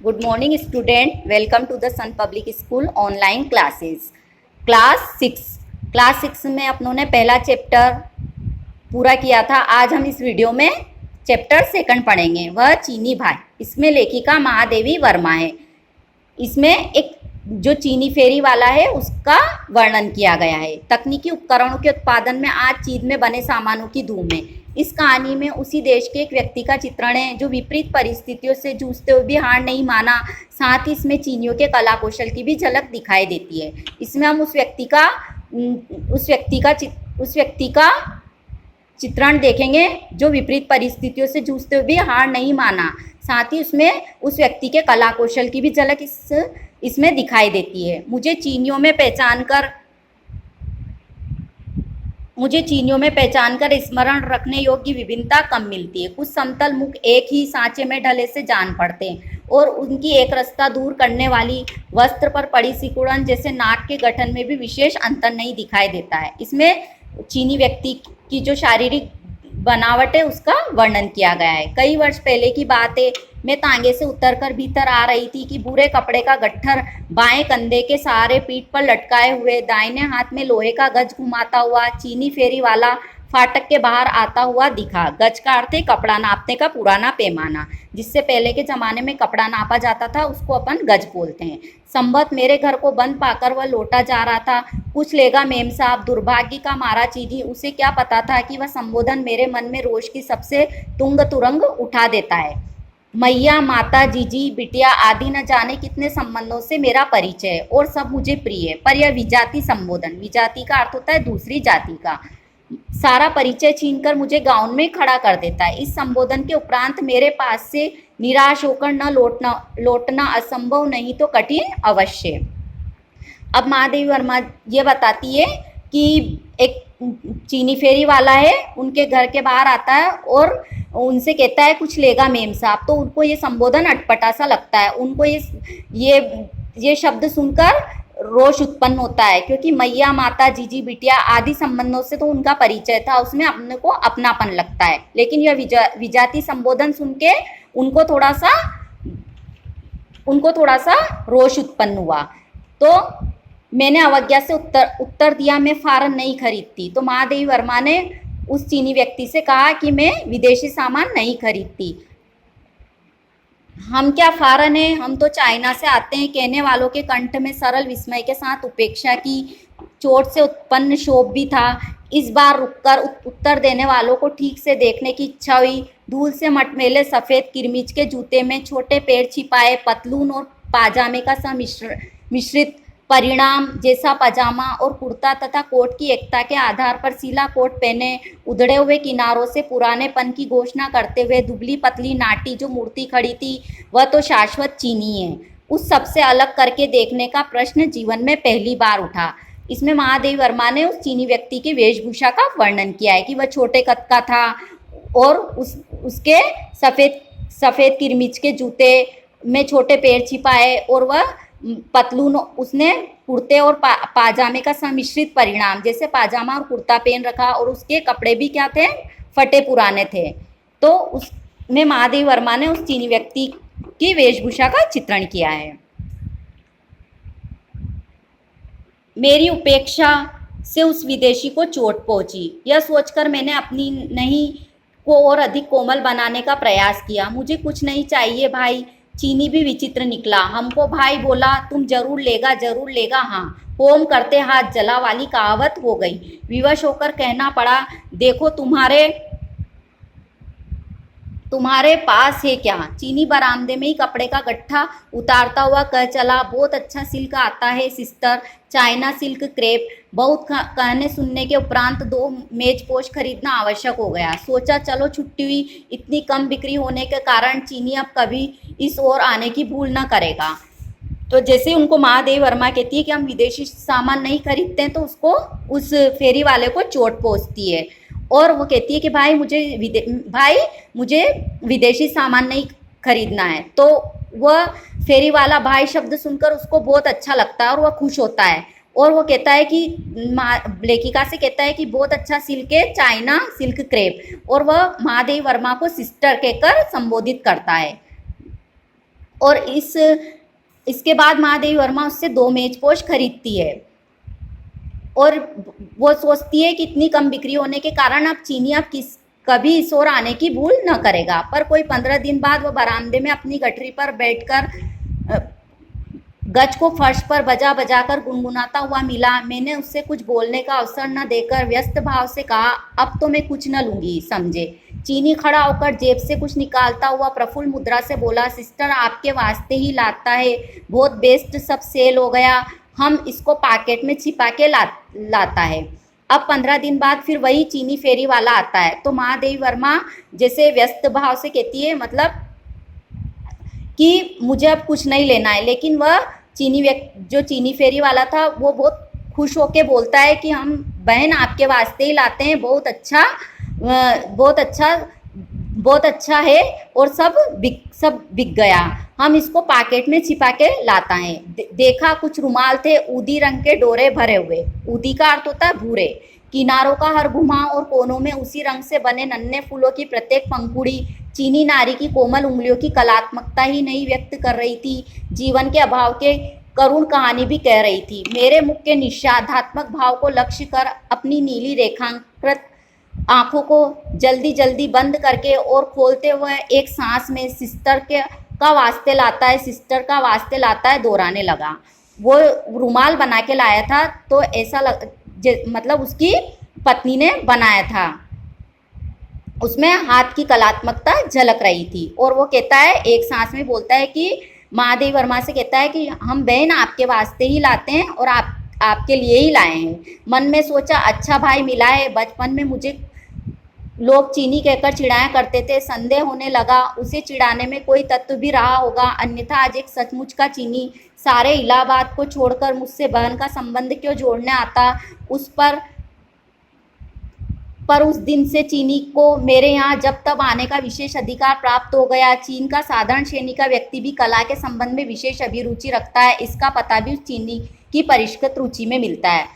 Good morning student. Welcome to the Sun Public School online classes. Class 6 में अपनों ने पहला चैप्टर पूरा किया था। आज हम इस वीडियो में चैप्टर 2 पढ़ेंगे, वह चीनी भाई। इसमें लेखिका महादेवी वर्मा है। इसमें एक जो चीनी फेरी वाला है उसका वर्णन किया गया है। तकनीकी उपकरणों के उत्पादन में आज चीन में बने सामानों की धूम है। इस कहानी में उसी देश के एक व्यक्ति का चित्रण है जो विपरीत परिस्थितियों से जूझते हुए भी हार नहीं माना। साथ ही इसमें चीनियों के कला कौशल की भी झलक दिखाई देती है। इसमें हम उस व्यक्ति का चित्रण देखेंगे जो विपरीत परिस्थितियों से जूझते हुए भी हार नहीं माना। साथ ही उसमें उस व्यक्ति के कला कौशल की भी झलक इसमें दिखाई देती है। मुझे चीनियों में पहचान कर स्मरण रखने योग्य विभिन्नता कम मिलती है। कुछ समतल मुख एक ही सांचे में ढले से जान पड़ते हैं और उनकी एक रास्ता दूर करने वाली वस्त्र पर पड़ी सिकुड़न जैसे नाक के गठन में भी विशेष अंतर नहीं दिखाई देता है। इसमें चीनी व्यक्ति की जो शारीरिक बनावट है उसका वर्णन किया गया है। कई वर्ष पहले की बात है, मैं तांगे से उतरकर भीतर आ रही थी कि भूरे कपड़े का गट्ठर बाएं कंधे के सहारे पीठ पर लटकाए हुए दाहिने हाथ में लोहे का गज घुमाता हुआ चीनी फेरी वाला फाटक के बाहर आता हुआ दिखा। गज का अर्थ है कपड़ा नापने का पुराना पैमाना। जिससे पहले के ज़माने में कपड़ा नापा जाता था उसको अपन गज बोलते हैं। संबत मेरे घर को बंद पाकर वह लौटा जा रहा था। कुछ लेगा मेम साहब, दुर्भाग्य का मारा चीनी। उसे क्या पता था कि वह संबोधन मेरे मन में रोष की सबसे तुंग तुरंग उठा देता है। मैया, माता, जीजी, बिटिया आदि न जाने कितने संबंधों से मेरा परिचय है और सब मुझे प्रिय है। पर यह विजाति संबोधन, विजाति का अर्थ होता है दूसरी जाति का, सारा परिचय छीनकर मुझे गाउन में खड़ा कर देता है। इस संबोधन के उपरांत मेरे पास से निराश होकर न लौटना असंभव नहीं तो कठिन अवश्य। अब महादेवी वर्मा ये बताती है कि एक चीनी फेरी वाला है, उनके घर के बाहर आता है और उनसे कहता है कुछ लेगा मेम साहब। तो उनको ये संबोधन अटपटा सा लगता है। उनको ये शब्द सुनकर रोष उत्पन्न होता है क्योंकि मैया, माता, जीजी, बिटिया आदि संबंधों से तो उनका परिचय था, उसमें अपने को अपनापन लगता है। लेकिन यह विजाति संबोधन सुन के उनको थोड़ा सा रोष उत्पन्न हुआ। तो मैंने अवज्ञा से उत्तर दिया, मैं फारन नहीं खरीदती। तो महादेवी वर्मा ने उस चीनी व्यक्ति से कहा कि मैं विदेशी सामान नहीं खरीदती। हम क्या फारन है, हम तो चाइना से आते हैं। कहने वालों के कंठ में सरल विस्मय के साथ उपेक्षा की चोट से उत्पन्न शोभ भी था। इस बार रुककर उत्तर देने वालों को ठीक से देखने की इच्छा हुई। धूल से मटमैले सफ़ेद किरमिच के जूते में छोटे पैर छिपाए पतलून और पाजामे का मिश्रित परिणाम जैसा पजामा और कुर्ता तथा कोट की एकता के आधार पर सीला कोट पहने उधड़े हुए किनारों से पुरानेपन की घोषणा करते हुए दुबली पतली नाटी जो मूर्ति खड़ी थी वह तो शाश्वत चीनी है। उस सबसे अलग करके देखने का प्रश्न जीवन में पहली बार उठा। इसमें महादेवी वर्मा ने उस चीनी व्यक्ति की वेशभूषा का वर्णन किया है कि वह छोटे कद का था और उसके सफ़ेद किरमिच के जूते में छोटे पैर छिपाए और वह पतलून, उसने कुर्ते और पाजामे का सम्मिश्रित परिणाम जैसे पाजामा और कुर्ता पहन रखा और उसके कपड़े भी क्या थे, फटे पुराने थे। तो उसमें महादेवी वर्मा ने उस चीनी व्यक्ति की वेशभूषा का चित्रण किया है। मेरी उपेक्षा से उस विदेशी को चोट पहुंची। यह सोचकर मैंने अपनी नहीं को और अधिक कोमल बनाने का प्रयास किया। मुझे कुछ नहीं चाहिए भाई। चीनी भी विचित्र निकला। हमको भाई बोला, तुम जरूर लेगा। हाँ, होम करते हाथ जला वाली कहावत हो गई। विवश होकर कहना पड़ा, देखो तुम्हारे पास है क्या। चीनी बरामदे में ही कपड़े का गट्ठा उतारता हुआ कह चला, बहुत अच्छा सिल्क आता है सिस्टर, चाइना सिल्क क्रेप। बहुत कहने सुनने के उपरांत 2 मेजपोश खरीदना आवश्यक हो गया। सोचा चलो छुट्टी हुई। इतनी कम बिक्री होने के कारण चीनी अब कभी इस ओर आने की भूल न करेगा। तो जैसे उनको महादेवी वर्मा कहती है कि हम विदेशी सामान नहीं खरीदते हैं तो उसको उस फेरी वाले को चोट पहुँचती है और वो कहती है कि भाई मुझे विदेशी सामान नहीं खरीदना है। तो वह फेरी वाला भाई शब्द सुनकर उसको बहुत अच्छा लगता है और वह खुश होता है और वो कहता है कि लेखिका से कहता है कि बहुत अच्छा सिल्क है, चाइना सिल्क क्रेप, और वह महादेवी वर्मा को सिस्टर कहकर संबोधित करता है। और इसके बाद महादेवी वर्मा उससे 2 मेजपोश खरीदती है और वो सोचती है कि इतनी कम बिक्री होने के कारण अब चीनी अब कभी इस ओर आने की भूल न करेगा। पर कोई 15 दिन बाद वो बरामदे में अपनी गठरी पर बैठकर गज को फर्श पर बजा बजा कर गुनगुनाता हुआ मिला। मैंने उससे कुछ बोलने का अवसर न देकर व्यस्त भाव से कहा, अब तो मैं कुछ न लूँगी, समझे। चीनी खड़ा होकर जेब से कुछ निकालता हुआ प्रफुल्ल मुद्रा से बोला, सिस्टर आपके वास्ते ही लाता है, बहुत बेस्ट, सब सेल हो गया, हम इसको पैकेट में छिपा के लाता है। अब 15 दिन बाद फिर वही चीनी फेरी वाला आता है। तो महादेवी वर्मा जैसे व्यस्त भाव से कहती है, मतलब कि मुझे अब कुछ नहीं लेना है, लेकिन वह जो चीनी फेरी वाला था वो बहुत खुश होके बोलता है कि हम बहन आपके वास्ते ही लाते हैं, बहुत अच्छा है और सब बिक गया, हम इसको पैकेट में छिपा के लाता है। देखा कुछ रुमाल थे ऊदी रंग के डोरे भरे हुए, ऊदी का अर्थ होता है भूरे, किनारों का हर घुमा और कोनों में उसी रंग से बने नन्हे फूलों की प्रत्येक पंखुड़ी चीनी नारी की कोमल उंगलियों की कलात्मकता ही नहीं व्यक्त कर रही थी, जीवन के अभाव के करुण कहानी भी कह रही थी। मेरे मुख के निषेधात्मक भाव को लक्ष्य कर अपनी नीली रेखांकृत आंखों को जल्दी जल्दी बंद करके और खोलते हुए एक सांस में सिस्टर का वास्ते लाता है, सिस्टर का वास्ते लाता है दोहराने लगा। वो रुमाल बना के लाया था, तो ऐसा मतलब उसकी पत्नी ने बनाया था, उसमें हाथ की कलात्मकता झलक रही थी। और वो कहता है, एक सांस में बोलता है कि महादेवी वर्मा से कहता है कि हम बहन आपके वास्ते ही लाते हैं और आपके लिए ही लाए हैं। मन में सोचा, अच्छा भाई मिला है, बचपन में मुझे लोग चीनी कहकर चिढ़ाया करते थे, संदेह होने लगा उसे चिढ़ाने में कोई तत्व भी रहा होगा, अन्यथा आज एक सचमुच का चीनी सारे इलाहाबाद को छोड़कर मुझसे बहन का संबंध क्यों जोड़ने आता। पर उस दिन से चीनी को मेरे यहाँ जब तब आने का विशेष अधिकार प्राप्त हो गया। चीन का साधारण श्रेणी का व्यक्ति भी कला के संबंध में विशेष अभिरुचि रखता है, इसका पता भी उस चीनी की परिष्कृत रुचि में मिलता है।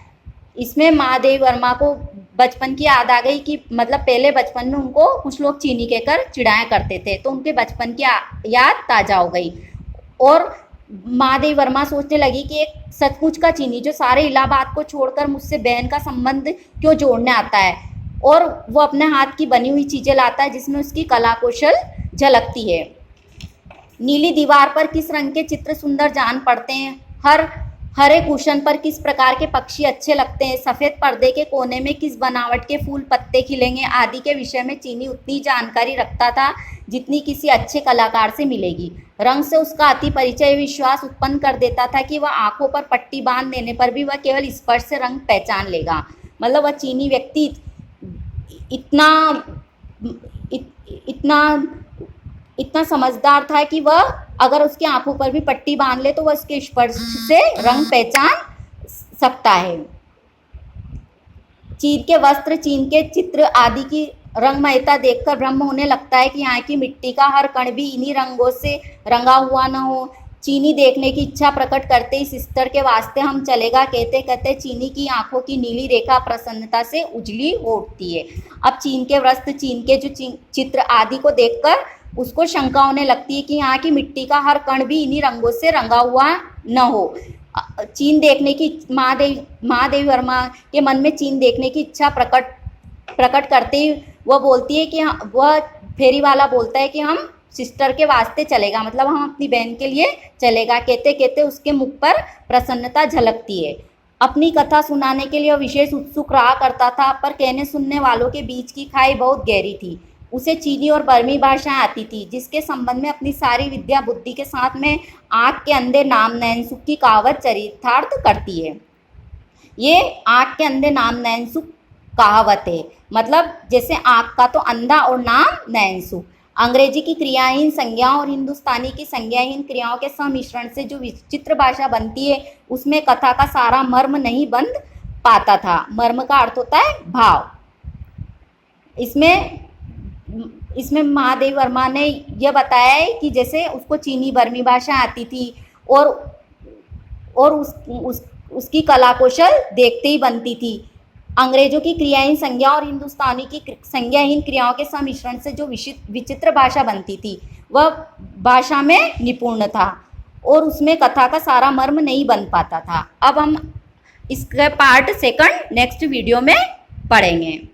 इसमें महादेवी वर्मा को बचपन की याद आ गई कि मतलब पहले बचपन में उनको कुछ लोग चीनी कहकर चिढ़ाया करते थे, तो उनके बचपन की याद ताज़ा हो गई और महादेवी वर्मा सोचने लगी कि एक सचमुच का चीनी जो सारे इलाहाबाद को छोड़कर मुझसे बहन का संबंध क्यों जोड़ने आता है, और वो अपने हाथ की बनी हुई चीज़ें लाता है जिसमें उसकी कला कौशल झलकती है। नीली दीवार पर किस रंग के चित्र सुंदर जान पड़ते हैं, हरे कुशन पर किस प्रकार के पक्षी अच्छे लगते हैं, सफ़ेद पर्दे के कोने में किस बनावट के फूल पत्ते खिलेंगे आदि के विषय में चीनी उतनी जानकारी रखता था जितनी किसी अच्छे कलाकार से मिलेगी। रंग से उसका अति परिचय विश्वास उत्पन्न कर देता था कि वह आंखों पर पट्टी बांध देने पर भी वह केवल स्पर्श से रंग पहचान लेगा। मतलब वह चीनी व्यक्ति इतना समझदार था कि वह अगर उसकी आंखों पर भी पट्टी बांध ले तो वह उसके स्पर्श से रंग पहचान सकता है। चीन के वस्त्र, चीन के चित्र आदि की रंगमयता देखकर भ्रम होने लगता है कि यहाँ की मिट्टी का हर कण भी इन्हीं रंगों से रंगा हुआ न हो। चीनी देखने की इच्छा प्रकट करते ही सिस्टर के वास्ते हम चलेगा कहते कहते चीनी की आंखों की नीली रेखा प्रसन्नता से उजली हो उठती है। अब चीन के वस्त्र, चीन के जो चित्र आदि को देखकर उसको शंका होने लगती है कि यहाँ की मिट्टी का हर कण भी इन्हीं रंगों से रंगा हुआ न हो। चीन देखने की महादेवी वर्मा के मन में चीन देखने की इच्छा प्रकट करते ही वह बोलती है कि वह फेरी वाला बोलता है कि हम सिस्टर के वास्ते चलेगा, मतलब हम अपनी बहन के लिए चलेगा। कहते कहते उसके मुख पर प्रसन्नता झलकती है। अपनी कथा सुनाने के लिए वह विशेष उत्सुक रहा करता था, पर कहने सुनने वालों के बीच की खाई बहुत गहरी थी। उसे चीनी और बर्मी भाषाएं आती थी, जिसके संबंध में अपनी सारी विद्या बुद्धि के साथ में आँख के अंधे नाम नैन सुख की कहावत चरितार्थ करती है। ये आँख के अंधे नाम नैन सुख कहावत है, मतलब जैसे आँख का तो अंधा और नाम नैन सुख। अंग्रेजी की क्रियाहीन संज्ञाओं और हिंदुस्तानी की संज्ञाहीन क्रियाओं के सम्मिश्रण से जो विचित्र भाषा बनती है, उसमें कथा का सारा मर्म नहीं बन पाता था। मर्म का अर्थ होता है भाव। इसमें महादेवी वर्मा ने यह बताया है कि जैसे उसको चीनी बर्मी भाषा आती थी और उसकी कला कौशल देखते ही बनती थी। अंग्रेजों की क्रियाहीन संज्ञा और हिंदुस्तानी की संज्ञाहीन क्रियाओं के सम्मिश्रण से जो विचित्र भाषा बनती थी, वह भाषा में निपुण था और उसमें कथा का सारा मर्म नहीं बन पाता था। अब हम इसका पार्ट सेकंड नेक्स्ट वीडियो में पढ़ेंगे।